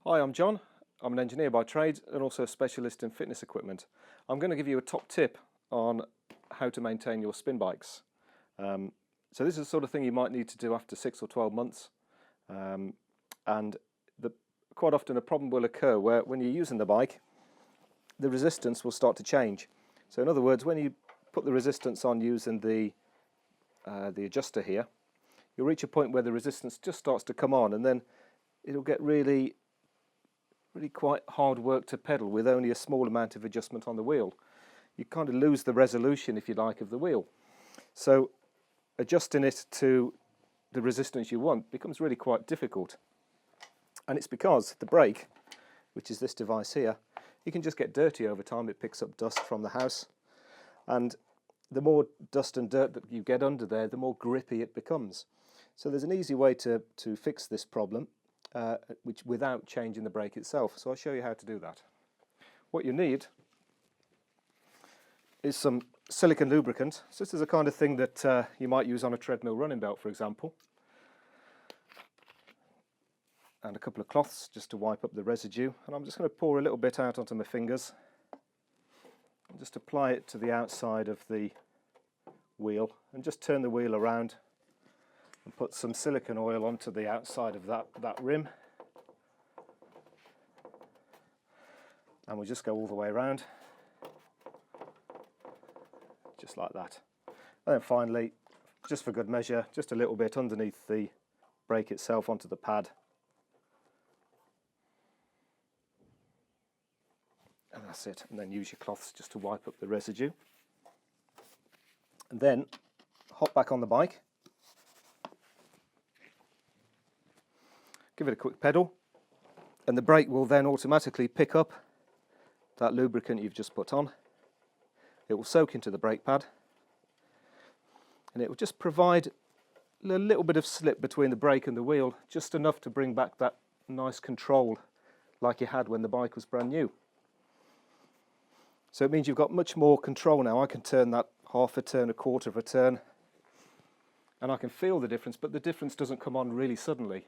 Hi, I'm John. I'm an engineer by trade and also a specialist in fitness equipment. I'm going to give you a top tip on how to maintain your spin bikes. So this is the sort of thing you might need to do after 6 or 12 months. And quite often a problem will occur where when you're using the bike, the resistance will start to change. So in other words, when you put the resistance on using the adjuster here, you'll reach a point where the resistance just starts to come on, and then it'll get really quite hard work to pedal with only a small amount of adjustment on the wheel. You kind of lose the resolution, if you like, of the wheel. So adjusting it to the resistance you want becomes really quite difficult. And it's because the brake, which is this device here, you can just get dirty over time. It picks up dust from the house, and the more dust and dirt that you get under there, the more grippy it becomes. So there's an easy way to fix this problem, which without changing the brake itself. So I'll show you how to do that. What you need is some silicone lubricant. So this is the kind of thing that you might use on a treadmill running belt, for example. And a couple of cloths just to wipe up the residue. And I'm just going to pour a little bit out onto my fingers and just apply it to the outside of the wheel, and just turn the wheel around and put some silicone oil onto the outside of that rim. And we'll just go all the way around, just like that. And then finally, just for good measure, just a little bit underneath the brake itself onto the pad. And that's it. And then use your cloths just to wipe up the residue. And then hop back on the bike. Give it a quick pedal, and the brake will then automatically pick up that lubricant you've just put on. It will soak into the brake pad, and it will just provide a little bit of slip between the brake and the wheel, just enough to bring back that nice control like you had when the bike was brand new. So it means you've got much more control now. I can turn that half a turn, a quarter of a turn, and I can feel the difference, but the difference doesn't come on really suddenly.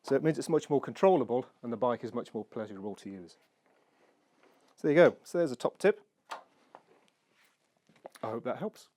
So it means it's much more controllable, and the bike is much more pleasurable to use. So there you go. So there's a top tip. I hope that helps.